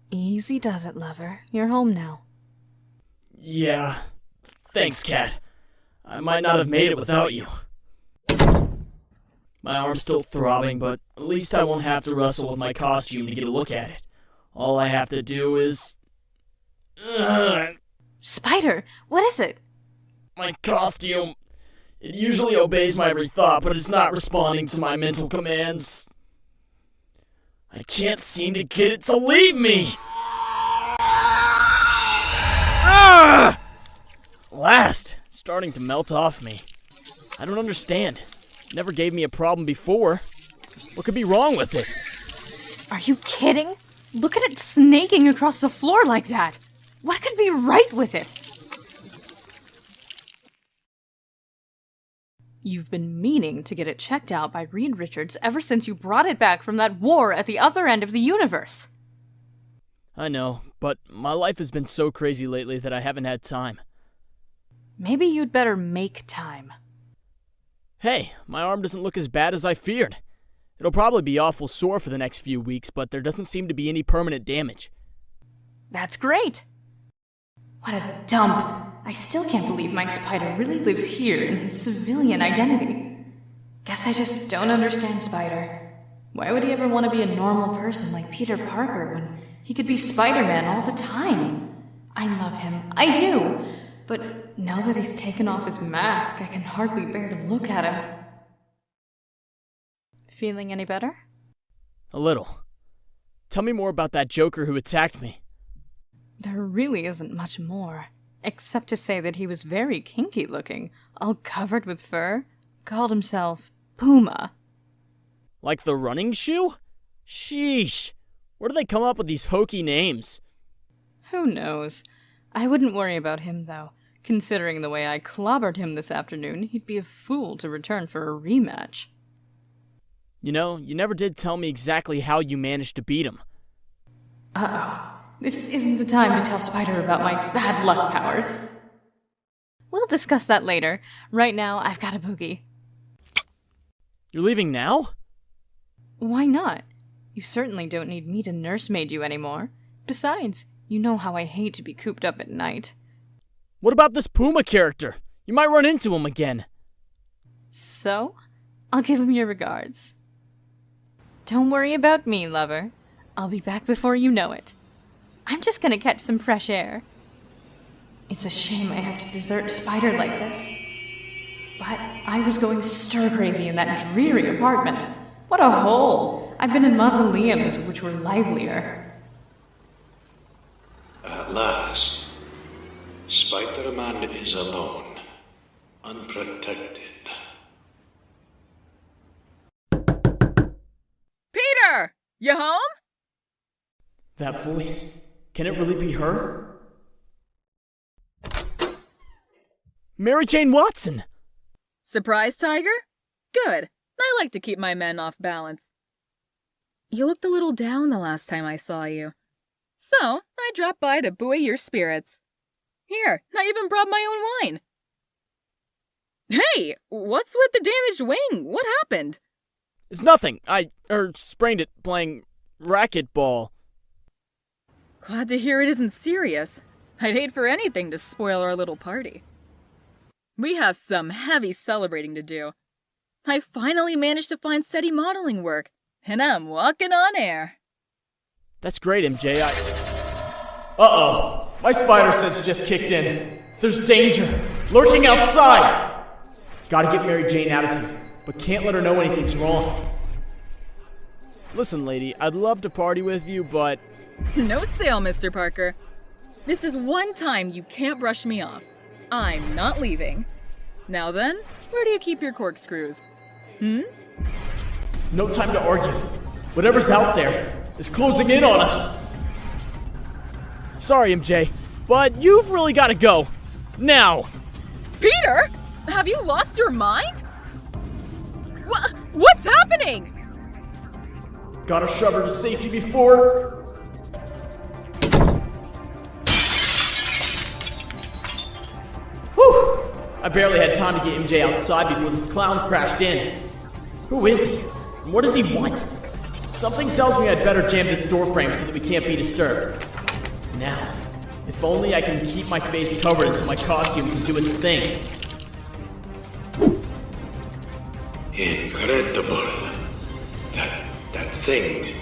Easy does it, lover. You're home now. Yeah. Thanks, Cat. I might not have made it without you. My arm's still throbbing, but at least I won't have to wrestle with my costume to get a look at it. All I have to do is... Spider, what is it? My costume. It usually obeys my every thought, but it's not responding to my mental commands. I can't seem to get it to leave me! Last, it's starting to melt off me. I don't understand. It never gave me a problem before. What could be wrong with it? Are you kidding? Look at it snaking across the floor like that. What could be right with it? You've been meaning to get it checked out by Reed Richards ever since you brought it back from that war at the other end of the universe. I know, but my life has been so crazy lately that I haven't had time. Maybe you'd better make time. Hey, my arm doesn't look as bad as I feared. It'll probably be awful sore for the next few weeks, but there doesn't seem to be any permanent damage. That's great. What a dump. I still can't believe my Spider really lives here in his civilian identity. Guess I just don't understand Spider. Why would he ever want to be a normal person like Peter Parker when he could be Spider-Man all the time? I love him. I do. But now that he's taken off his mask, I can hardly bear to look at him. Feeling any better? A little. Tell me more about that Joker who attacked me. There really isn't much more, except to say that he was very kinky looking, all covered with fur, called himself Puma. Like the running shoe? Sheesh. Where do they come up with these hokey names? Who knows? I wouldn't worry about him, though. Considering the way I clobbered him this afternoon, he'd be a fool to return for a rematch. You know, you never did tell me exactly how you managed to beat him. Uh-oh. This isn't the time to tell Spider about my bad luck powers. We'll discuss that later. Right now, I've got a boogie. You're leaving now? Why not? You certainly don't need me to nursemaid you anymore. Besides, you know how I hate to be cooped up at night. What about this Puma character? You might run into him again. So? I'll give him your regards. Don't worry about me, lover. I'll be back before you know it. I'm just gonna catch some fresh air. It's a shame I have to desert Spider like this. But I was going stir-crazy in that dreary apartment. What a hole! I've been in mausoleums which were livelier. At last, Spider-Man is alone, unprotected. Peter! You home? That voice. Can it really be her? Mary Jane Watson! Surprise, Tiger? Good. I like to keep my men off balance. You looked a little down the last time I saw you. So, I dropped by to buoy your spirits. Here, I even brought my own wine. Hey, what's with the damaged wing? What happened? It's nothing. I sprained it playing racquetball. Glad to hear it isn't serious. I'd hate for anything to spoil our little party. We have some heavy celebrating to do. I finally managed to find steady modeling work, and I'm walking on air. That's great, MJ. Uh-oh. My spider sense just kicked in. There's danger. Lurking outside. Gotta get Mary Jane out of here, but can't let her know anything's wrong. Listen, lady, I'd love to party with you, but... No sale, Mr. Parker. This is one time you can't brush me off. I'm not leaving. Now then, where do you keep your corkscrews? No time to argue. Whatever's out there is closing in on us. Sorry, MJ, but you've really got to go. Now. Peter? Have you lost your mind? What's happening? Gotta shove her to safety before... Whew! I barely had time to get MJ outside before this clown crashed in. Who is he? And what does he want? Something tells me I'd better jam this door frame so that we can't be disturbed. Now, if only I can keep my face covered until my costume can do its thing. Incredible. That thing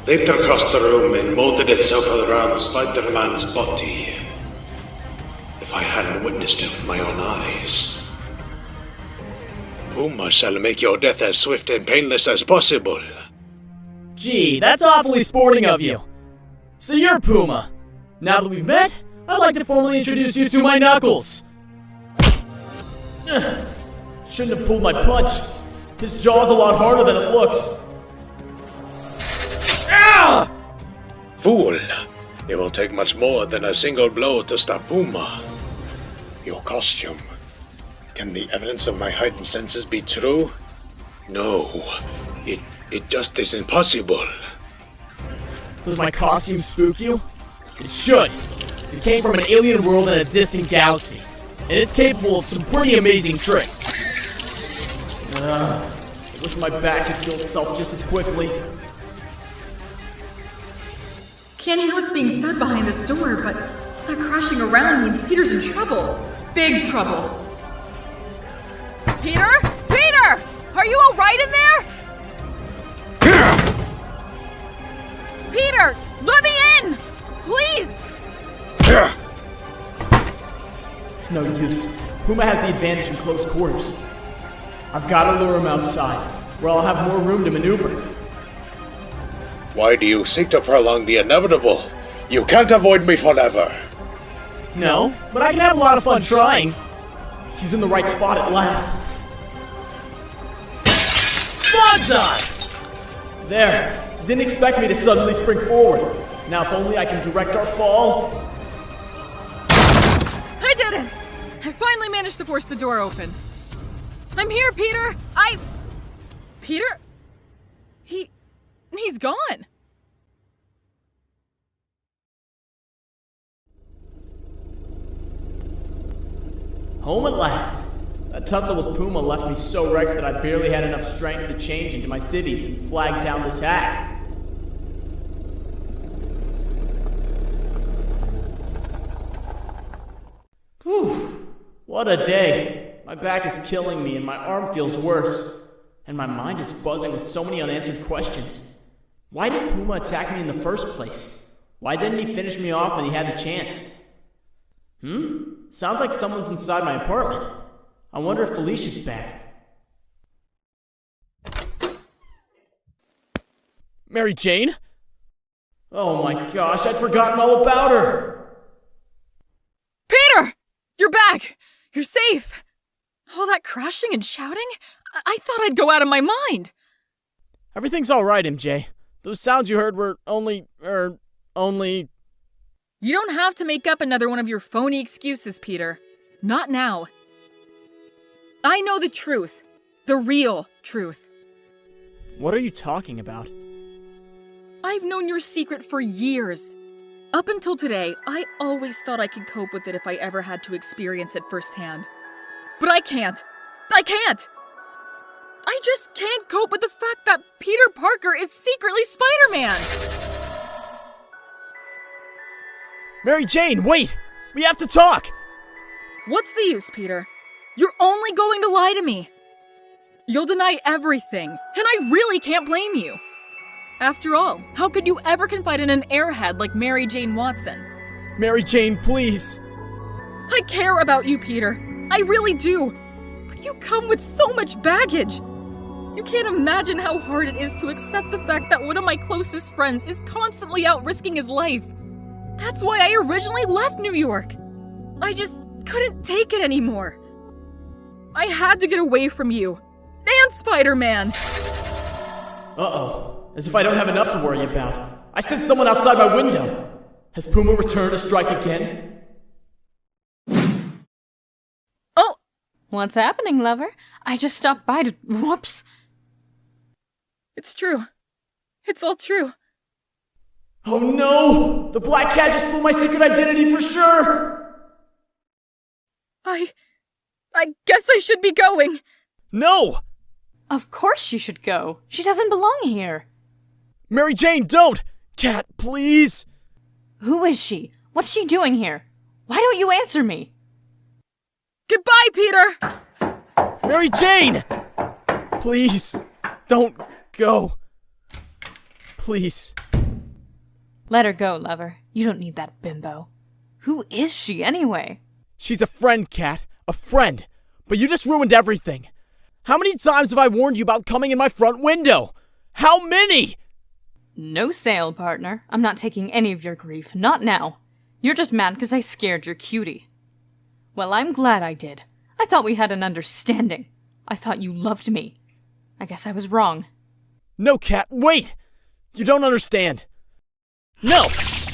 leaped across the room and molded itself around Spider-Man's body. If I hadn't witnessed it with my own eyes. Puma shall make your death as swift and painless as possible. Gee, that's awfully sporting of you. So you're Puma. Now that we've met, I'd like to formally introduce you to my Knuckles. Shouldn't have pulled my punch. His jaw's a lot harder than it looks. Ah! Fool! It will take much more than a single blow to stop Puma. Your costume. Can the evidence of my heightened senses be true? No. It just isn't possible. Does my costume spook you? It should. It came from an alien world in a distant galaxy, and it's capable of some pretty amazing tricks. I wish my back could heal itself just as quickly. Can't hear what's being said behind this door, but that crashing around means Peter's in trouble. Big trouble. Peter? Peter! Are you alright in there? Peter! Let me in! Please! It's no use. Puma has the advantage in close quarters. I've got to lure him outside, where I'll have more room to maneuver. Why do you seek to prolong the inevitable? You can't avoid me forever. No, but I can have a lot of fun trying. He's in the right spot at last. Bonsai! There. Didn't expect me to suddenly spring forward. Now if only I can direct our fall. I did it! I finally managed to force the door open. I'm here, Peter! Peter? He's gone! Home at last. That tussle with Puma left me so wrecked that I barely had enough strength to change into my civvies and flag down this hat. Whew. What a day. My back is killing me and my arm feels worse. And my mind is buzzing with so many unanswered questions. Why did Puma attack me in the first place? Why didn't he finish me off when he had the chance? Sounds like someone's inside my apartment. I wonder if Felicia's back. Mary Jane? Oh my gosh, I'd forgotten all about her! Peter! You're back! You're safe! All that crashing and shouting? I thought I'd go out of my mind! Everything's alright, MJ. Those sounds you heard were only... You don't have to make up another one of your phony excuses, Peter. Not now. I know the truth. The real truth. What are you talking about? I've known your secret for years. Up until today, I always thought I could cope with it if I ever had to experience it firsthand. But I can't. I can't! I just can't cope with the fact that Peter Parker is secretly Spider-Man! Mary Jane, wait! We have to talk! What's the use, Peter? You're only going to lie to me. You'll deny everything, and I really can't blame you. After all, how could you ever confide in an airhead like Mary Jane Watson? Mary Jane, please! I care about you, Peter. I really do. But you come with so much baggage. You can't imagine how hard it is to accept the fact that one of my closest friends is constantly out risking his life. That's why I originally left New York. I just couldn't take it anymore. I had to get away from you. And Spider-Man! Uh-oh. As if I don't have enough to worry about. I sent someone outside my window. Has Puma returned to strike again? Oh! What's happening, lover? I just stopped by to... Whoops! It's true. It's all true. Oh no! The Black Cat just pulled my secret identity for sure! I guess I should be going. No! Of course she should go. She doesn't belong here. Mary Jane, don't! Cat, please! Who is she? What's she doing here? Why don't you answer me? Goodbye, Peter! Mary Jane! Please, don't go. Please. Let her go, lover. You don't need that bimbo. Who is she, anyway? She's a friend, Cat. A friend. But you just ruined everything. How many times have I warned you about coming in my front window? How many? No sale, partner. I'm not taking any of your grief. Not now. You're just mad because I scared your cutie. Well, I'm glad I did. I thought we had an understanding. I thought you loved me. I guess I was wrong. No, Cat, wait! You don't understand. No!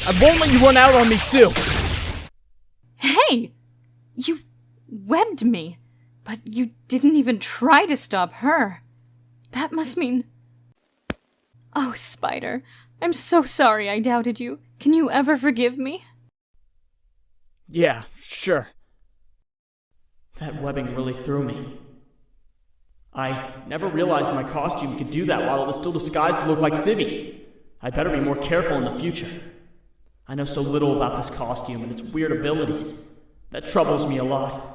I won't let you run out on me, too! Hey! You webbed me, but you didn't even try to stop her. That must mean... Oh, Spider, I'm so sorry I doubted you. Can you ever forgive me? Yeah, sure. That webbing really threw me. I never realized my costume could do that while it was still disguised to look like Civi's. I'd better be more careful in the future. I know so little about this costume and its weird abilities. That troubles me a lot.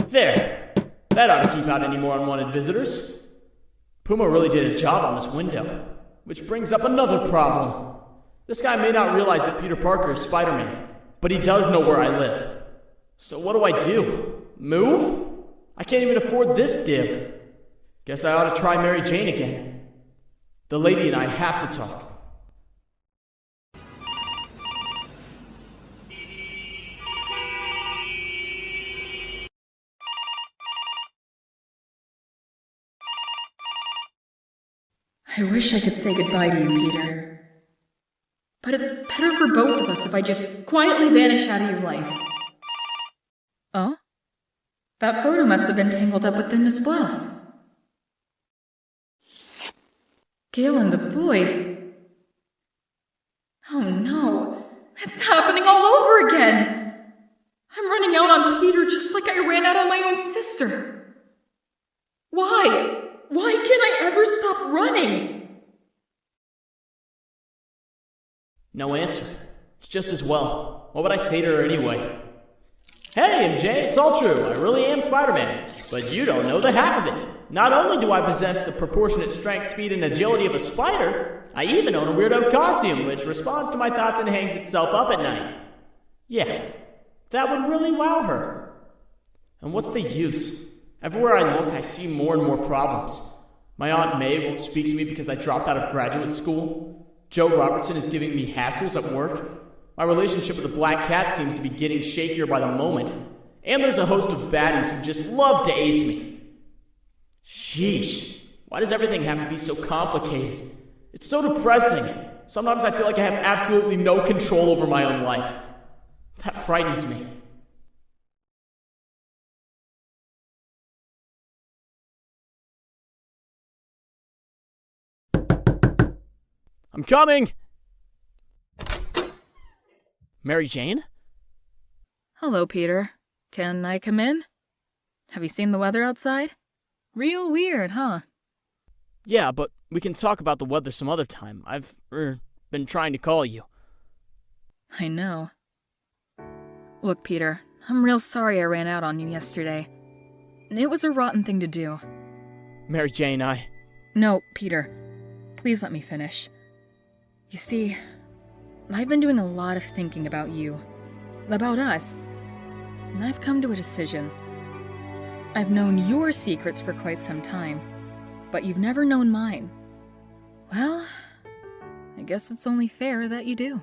There! That ought to keep out any more unwanted visitors. Puma really did a job on this window. Which brings up another problem. This guy may not realize that Peter Parker is Spider-Man, but he does know where I live. So what do? Move? I can't even afford this div. Guess I ought to try Mary Jane again. The lady and I have to talk. I wish I could say goodbye to you, Peter. But it's better for both of us if I just quietly vanish out of your life. Oh? That photo must have been tangled up within Miss Blouse. Gail and the boys. Oh no, that's happening all over again. I'm running out on Peter just like I ran out on my own sister. Why? Why can't I ever stop running? No answer. It's just as well. What would I say to her anyway? Hey, MJ, it's all true. I really am Spider-Man. But you don't know the half of it. Not only do I possess the proportionate strength, speed, and agility of a spider, I even own a weirdo costume which responds to my thoughts and hangs itself up at night. Yeah, that would really wow her. And what's the use? Everywhere I look, I see more and more problems. My Aunt May won't speak to me because I dropped out of graduate school. Joe Robertson is giving me hassles at work. My relationship with the Black Cat seems to be getting shakier by the moment. And there's a host of baddies who just love to ace me. Sheesh. Why does everything have to be so complicated? It's so depressing. Sometimes I feel like I have absolutely no control over my own life. That frightens me. I'm coming! Mary Jane? Hello, Peter. Can I come in? Have you seen the weather outside? Real weird, huh? Yeah, but we can talk about the weather some other time. I've been trying to call you. I know. Look, Peter, I'm real sorry I ran out on you yesterday. It was a rotten thing to do. Mary Jane, No, Peter. Please let me finish. You see, I've been doing a lot of thinking about you. About us. And I've come to a decision. I've known your secrets for quite some time, but you've never known mine. Well, I guess it's only fair that you do.